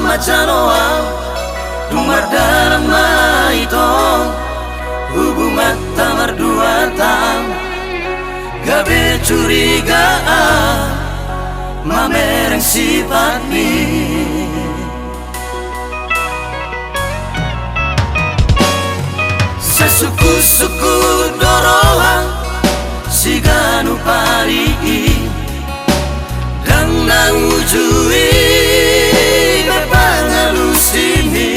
macanoa dumar dalam maito hubungan tamar dua tam gabe curigaan mamereng sifat ni sesuku-suku doroang siganu pari dan naujui bepangalusini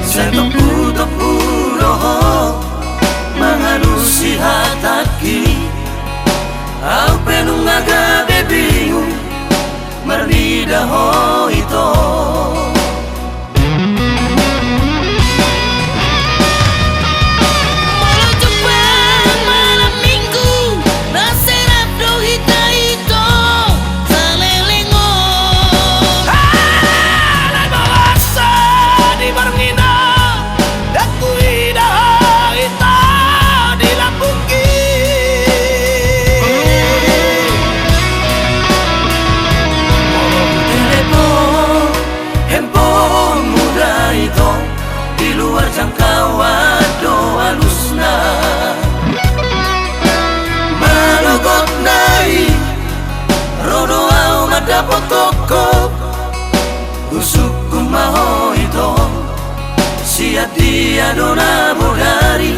setopu-topu roho mangalusi hataki au penung agabe bingung mernida ho ito jangkauan doa lusna malogot nai rodo au madapo toko usuk kumaho ito siat dia dona bodari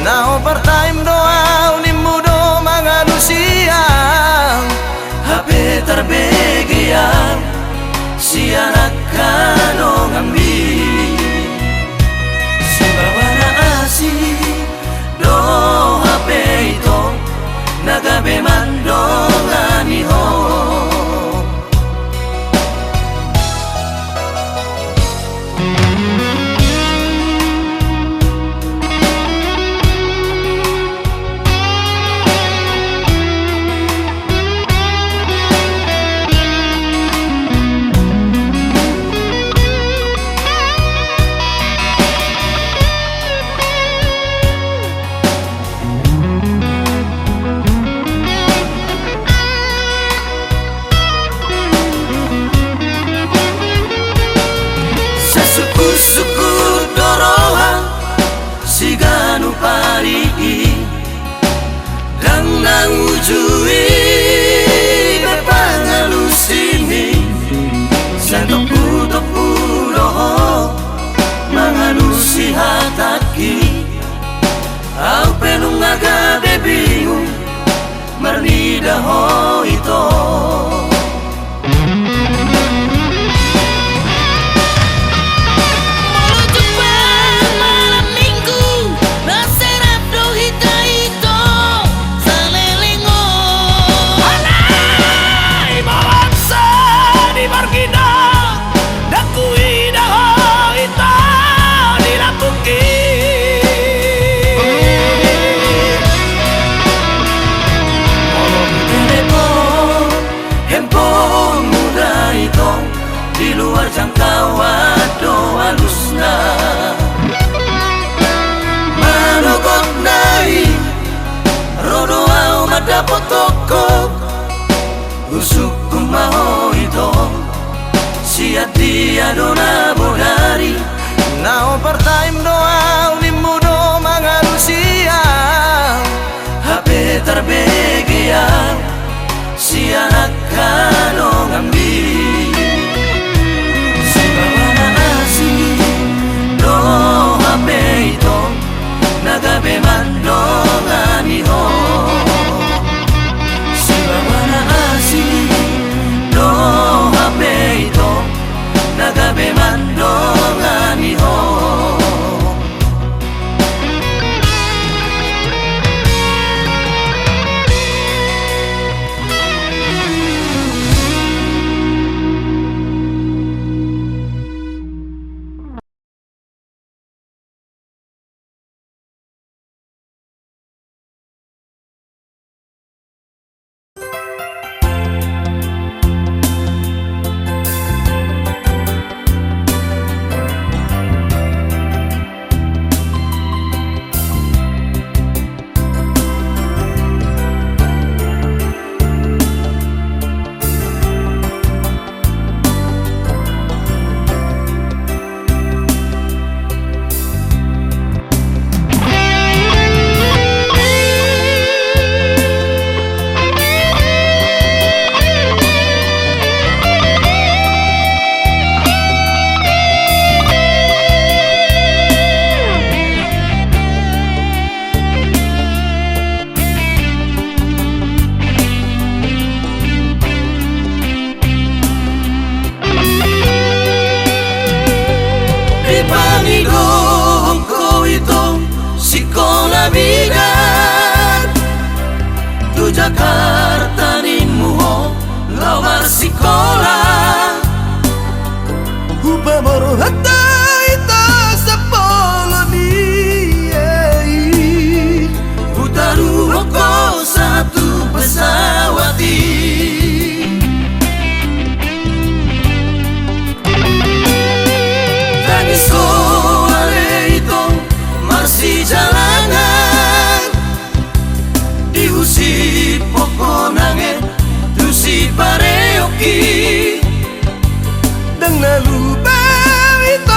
nao part-time doa unimudo manganusia HP terbegian si anak kano ngambil do HP ito nagabe mandongani ho suku doroha siganu pari dan naujui bepangalusini setopu-topu roho mangalusi hataki au penung agabe bingung mernida ho ito di luar jangkauan doa lusna manogot nai rodo au madapo toko usuk kumaho ito siat dia dona bodari nao part-time doa unimudo mangalusia HP terbegian si anak kano ngambil nagabe mandongani ho sibawana asi do HP ito nagabe mandongani ho sekolah bidan tu Jakarta ni muho lawar sekolah Upamoro hatai ta sa poloni Utaru ko satu pesawati Tadi sore itu masih jalanan diusip pokonange tu si pareoki Dang nalubaw ito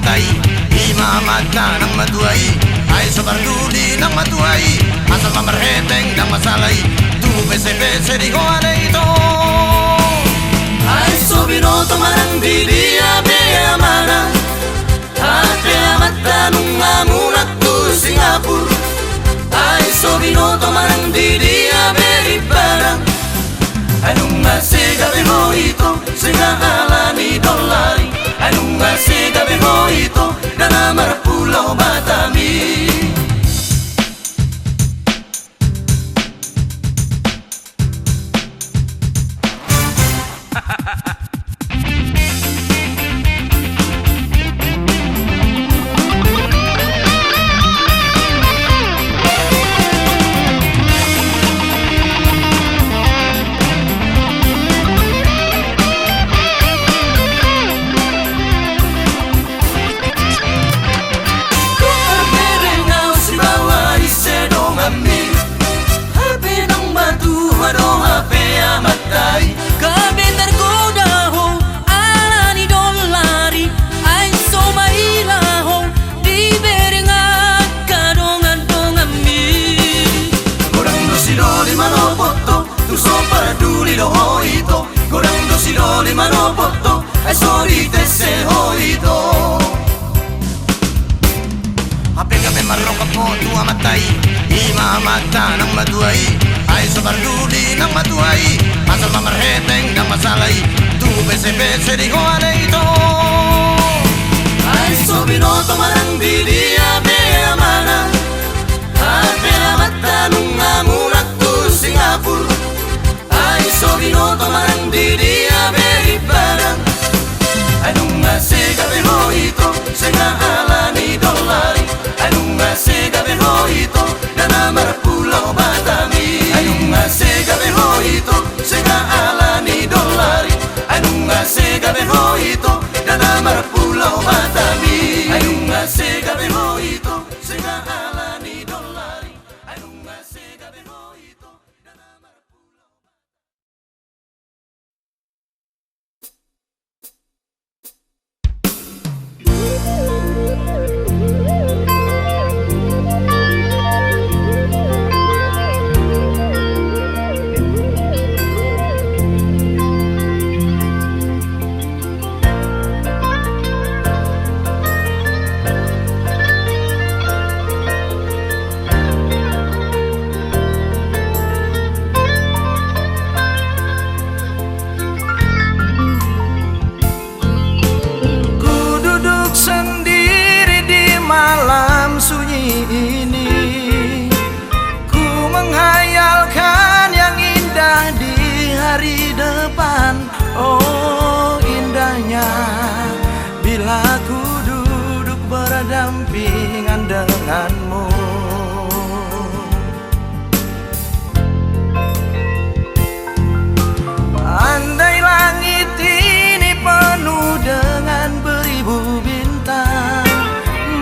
matai Ima mata nang matuai Ay sabarduli nang matuai Asal mamerheteng nang masalay Tu bese-bese di ko ito Ay sobinoto marang didi abe amana Ate amata nung amunak tu Singapura Ay sobinoto marang didi abe iparang Anong masega beho ito Sega alani dolari Anong masega beho ito Danamar Pulau Batami Manopoto, ay sorite se hoito Hape kami marong kapo, tua matay Ima mata nang matuay Ay sabarduli nang matuay Asal mamarheteng nang masalay Tu bese-bese di ko ito Ay sobinoto marang didi abe amana Hape mata nung amunak tu Singapura Ay sobinoto marang didi abe iparang Anong masega beho ito Sega alani dolari Anong masega beho ito Danamar Pulau Batami Anong masega beho ito Sega alani dolari Anong masega beho ito Danamar Pulau Batami Anong masega beho ito Sega alani dolari Anong masega beho ito Danamar Pulau Oh indahnya bila ku duduk berdampingan denganmu Andai langit ini penuh dengan beribu bintang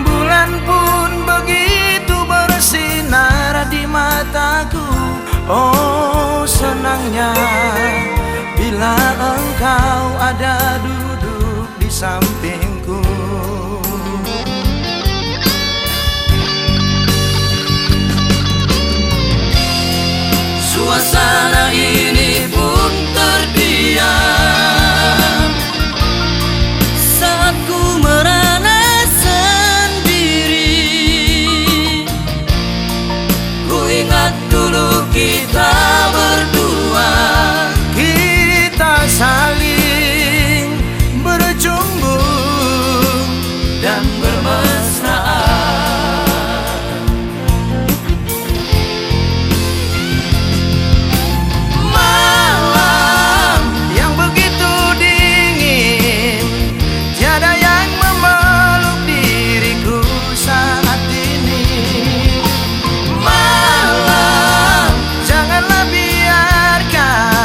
Bulan pun begitu bersinar di mataku Oh senangnya bila engkau ada duduk di sampingku Suasana ini pun terdiam Saat ku merana sendiri Ku ingat dulu kita berdua saling berjumbu dan bermesraan Malam yang begitu dingin Tiada yang memeluk diriku saat ini Malam janganlah biarkan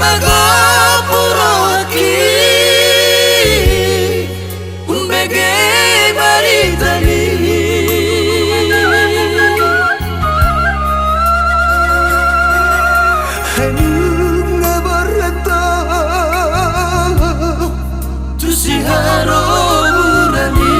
magopuro aquí un bege baritani nga barata tusiharo urani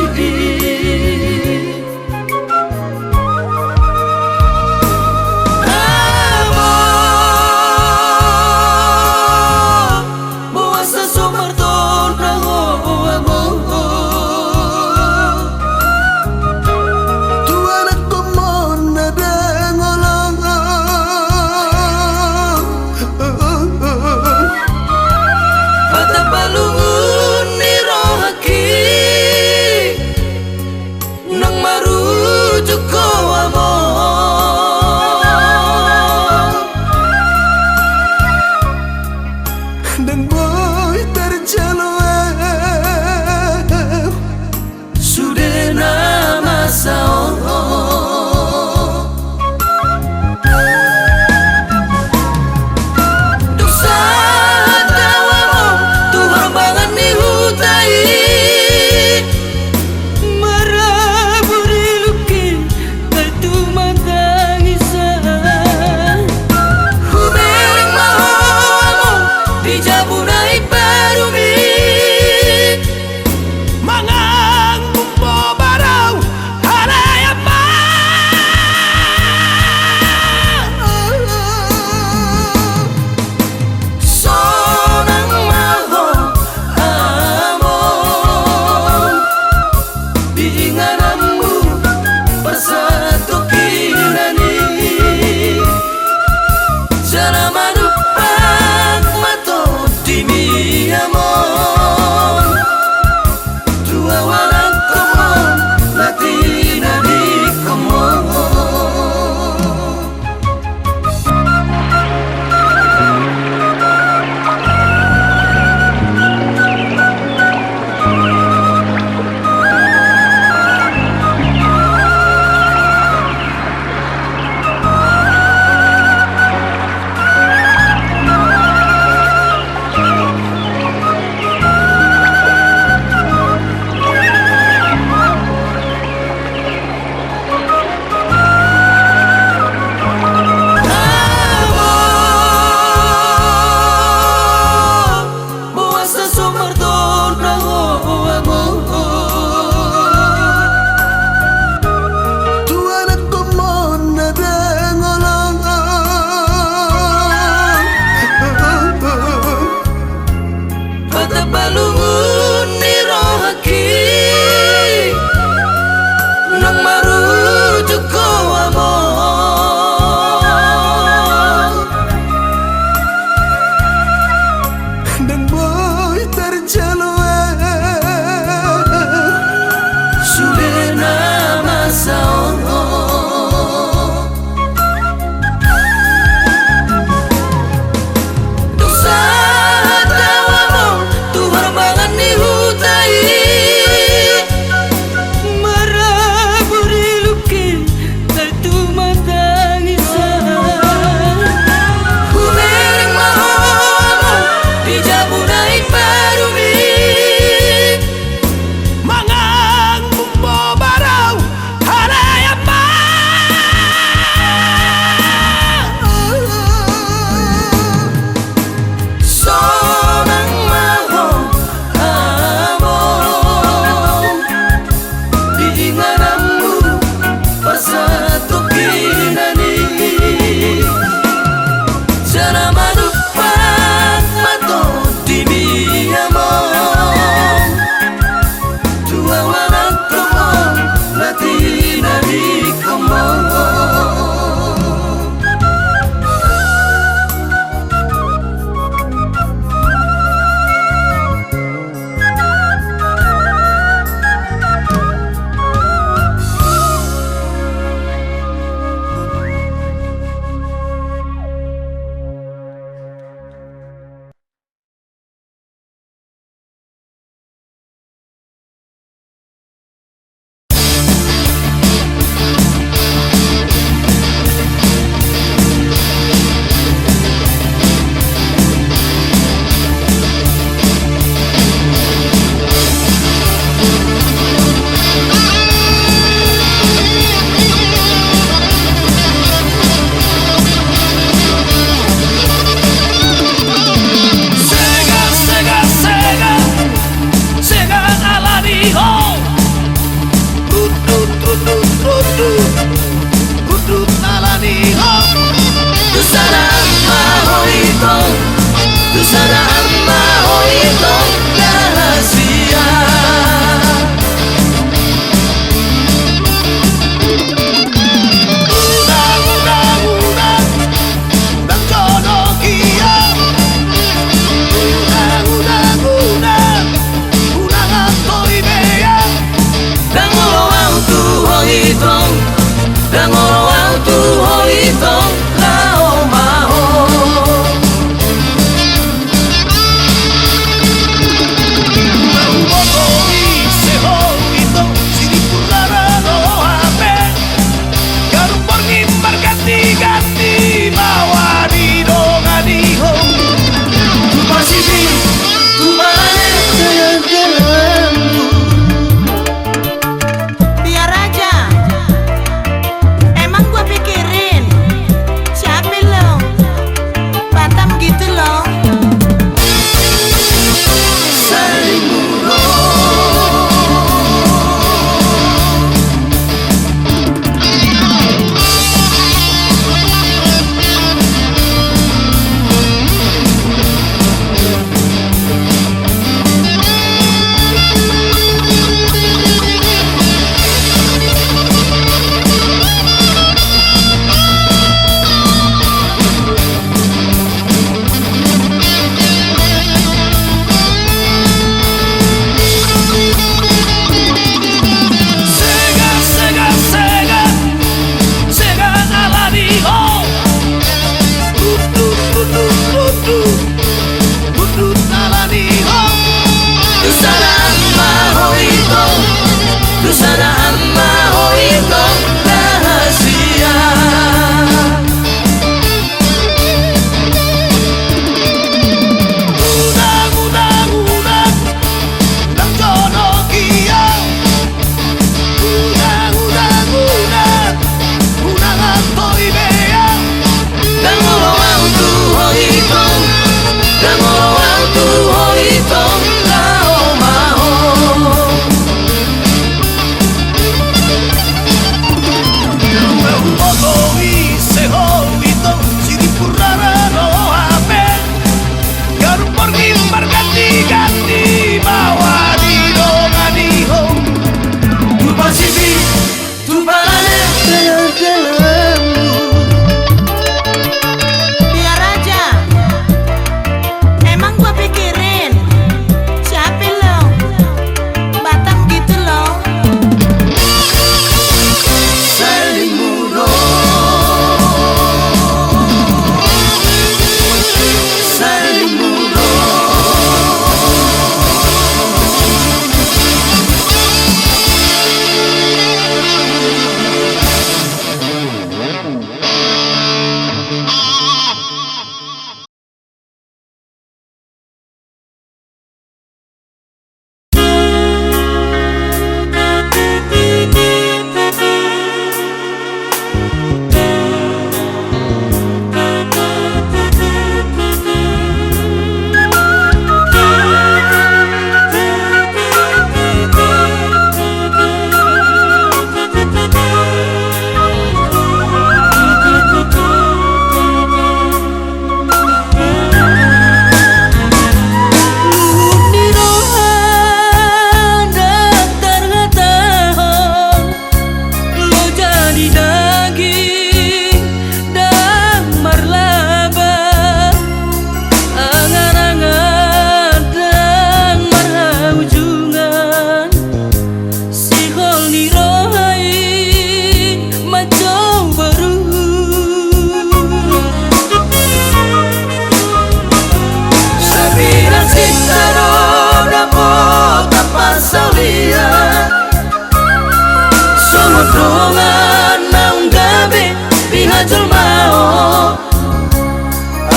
jelmao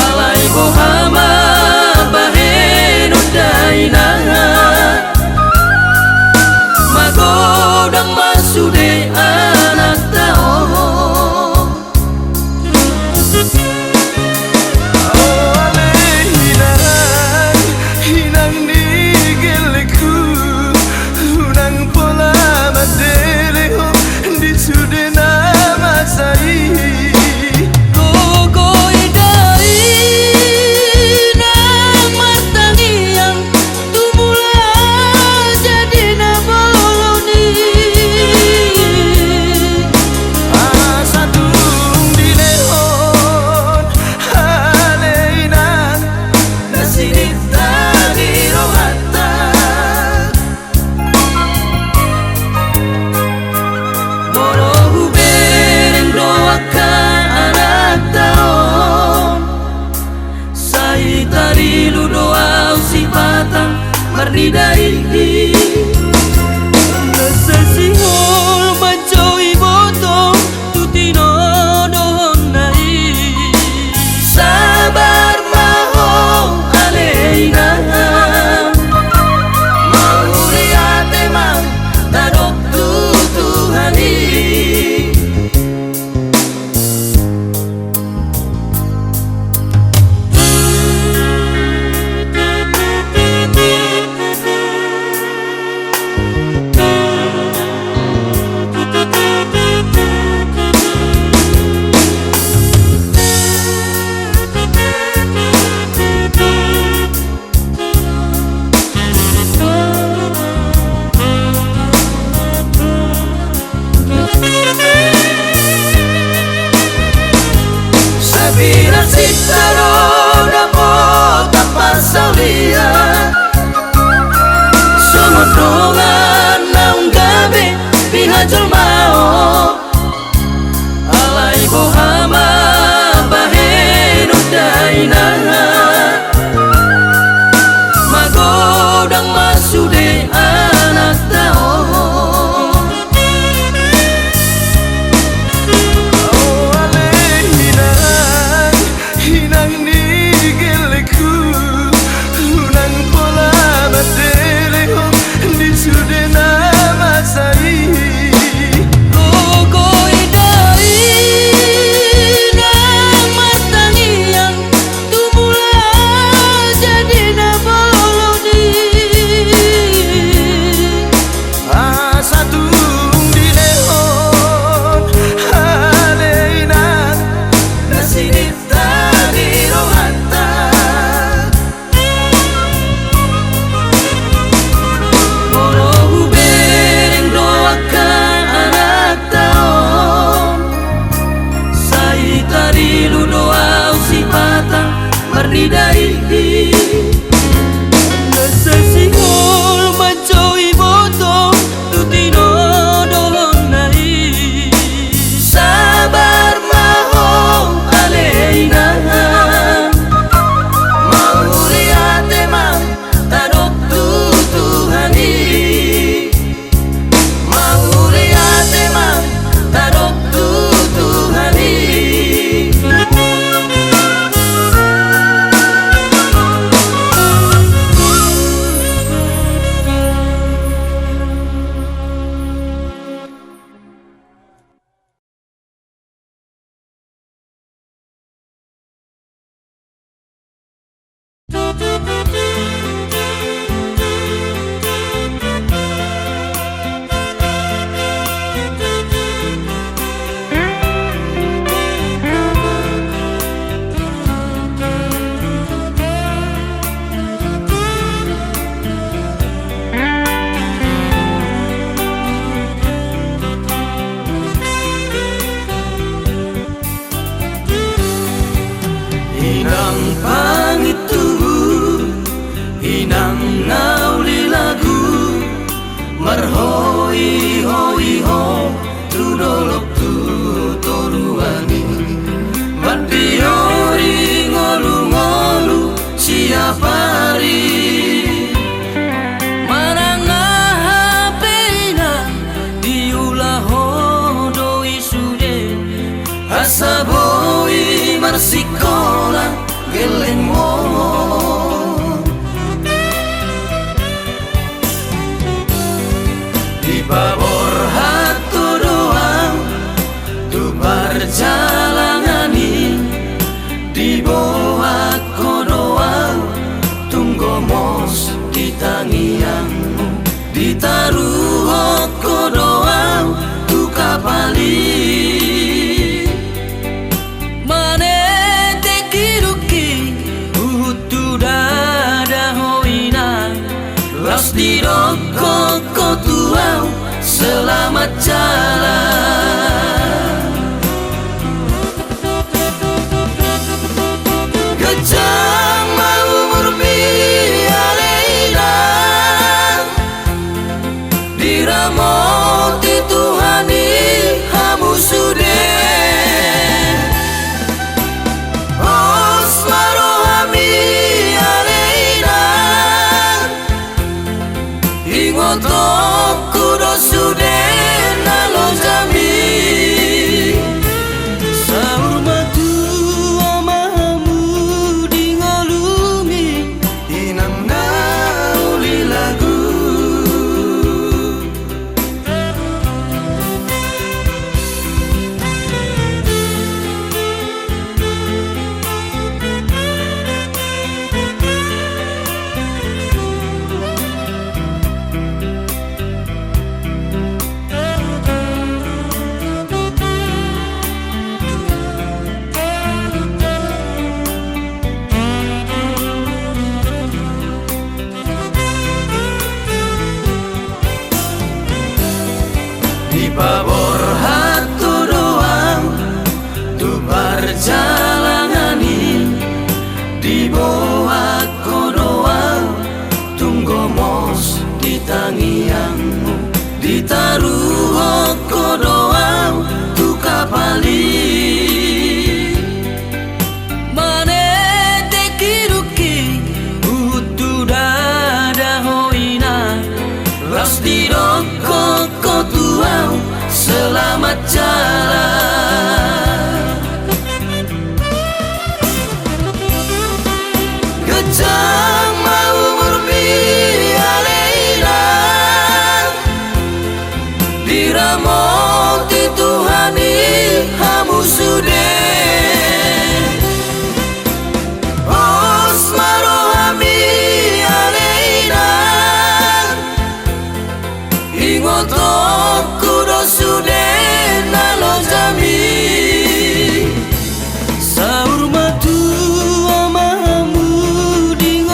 alai bohama baheno daina magodang masude anak tao. Mardidai nasasihol mancoy boto tutino dohonai sabar maho aleina mauliate mang tadok tutuhani. Sabira sitaro damo tapasaulia somodongan naung gabe pihajol mao alai bohama baheno daina magodang masude anak tao. Mardidai nasasihol mancoy boto tutino dohonai sabar maho aleina mauliate mang tadok tutuhani mauliate mang tadok tutuhani. Di babor hatu doang tu perjalanan ini, di bawah kodoang tunggu mos di tangianmu, ditaruh kodoang tu kapali. Mane tekiruki utu dada hoina, los di rokok tuau selamat jalan. Kejang mau berbialeina, diramoti Tuhani hamu sude. Os marohami aleina, ingotok kudo sude nalo jami. Saur matu amamu di ngolumi, inam nauli lagu. Di babor hatu doang tu perjalanan ini, di bawah kodoang tunggu mos di tangianmu, ditaruh kodoang tu kapali. Mane tekiruki utu dada hoina, los di rokok tuau selamat jalan. Kejang mau berbialeina, diramoti Tuhani hamu sude. Os marohami aleina, ingotok kudo sude nalo jami. Saur matu amamu di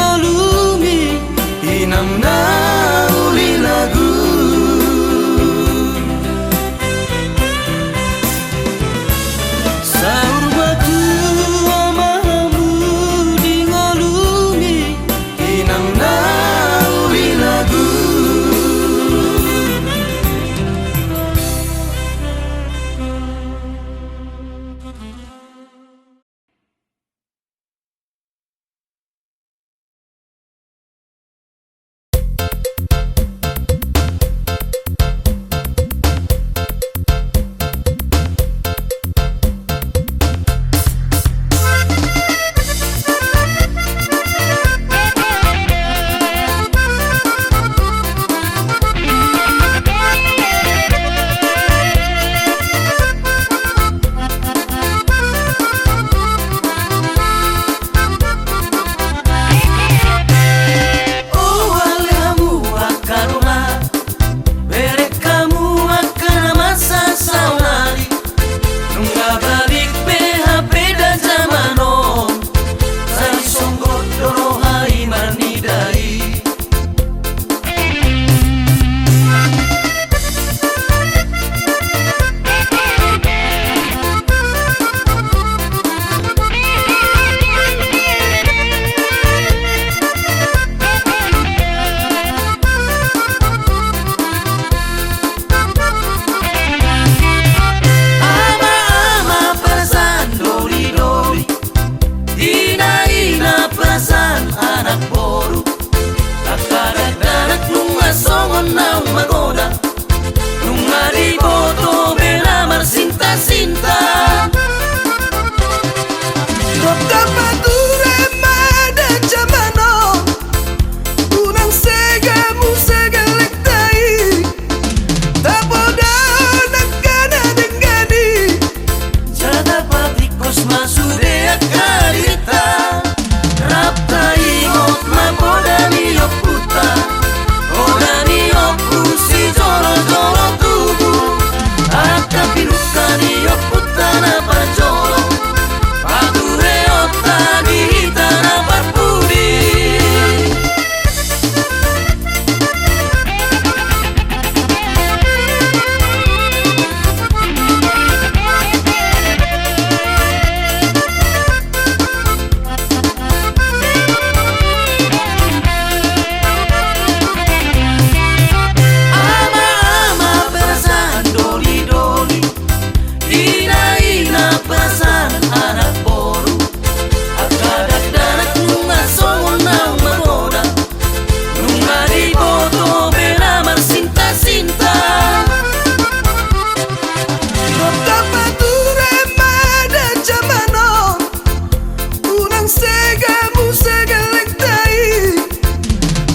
kamu segeleng tai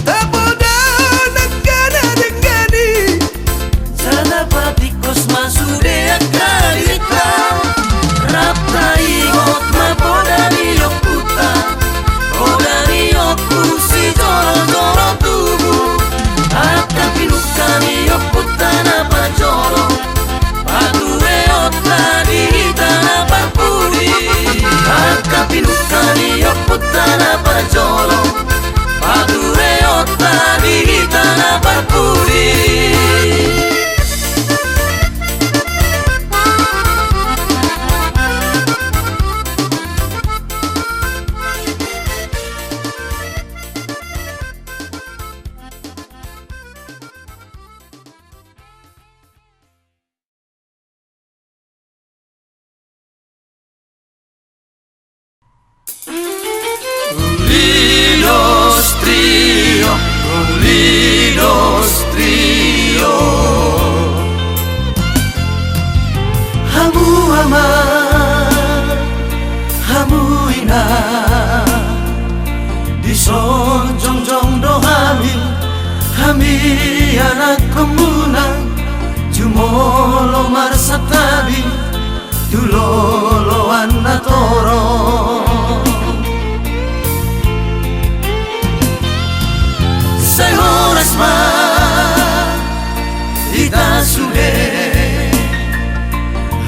tak bodoh nakana dengani Sana patikos masude akarita Rapta ingot mapodani yokuta Podani yokusi joro-joro tubuh Akka pinukani yokuta na pajoro Padue otta dihita na parpuri Akka pinukani yokuta na pajoro Padue otta dihita na parpuri Lidos trio Hamu ama Hamu ina Di son jong jong do Hami anak kemunang Jumolo marsatabi Dulolo anatoro Sehoras ma Ita sude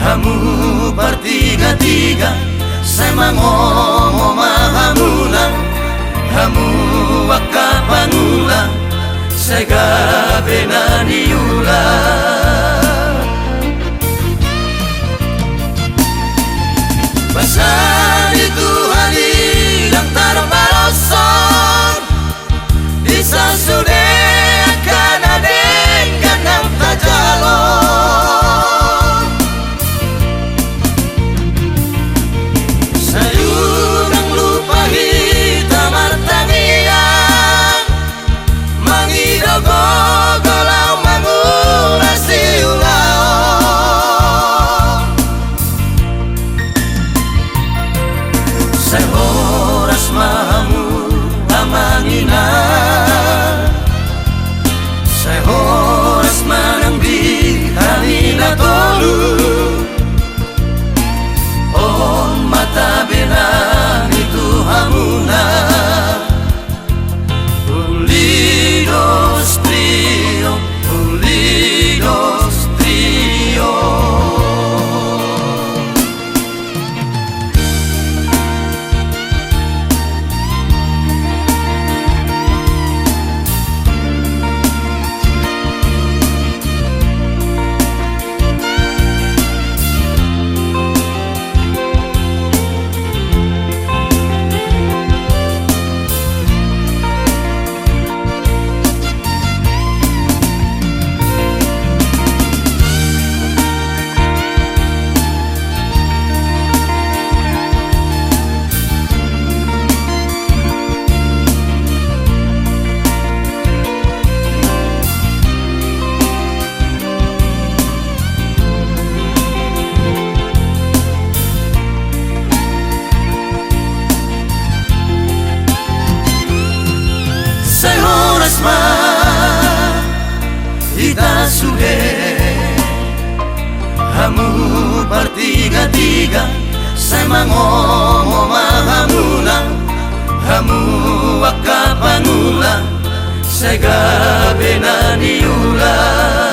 Hamu bertiga-tiga Saya mangomo mahamulang Hamu wakapanulang Saya gabe naniulang Pasal itu halilang tarbaroson Bisa sudah akan adengkan yang tajalon Sayurang lupa hitam artangiang Mangidogo golau mangulasi ulaon Sehoras mahamu amangina Sehoras manang di halina tolu Oh mata benang itu hamuna Ulidos trio Ulidos trio Sehoras ma Ita sude Hamu bertiga-tiga Saya mangomo mahamulang Hamu wakapanulang Saya gabe naniulang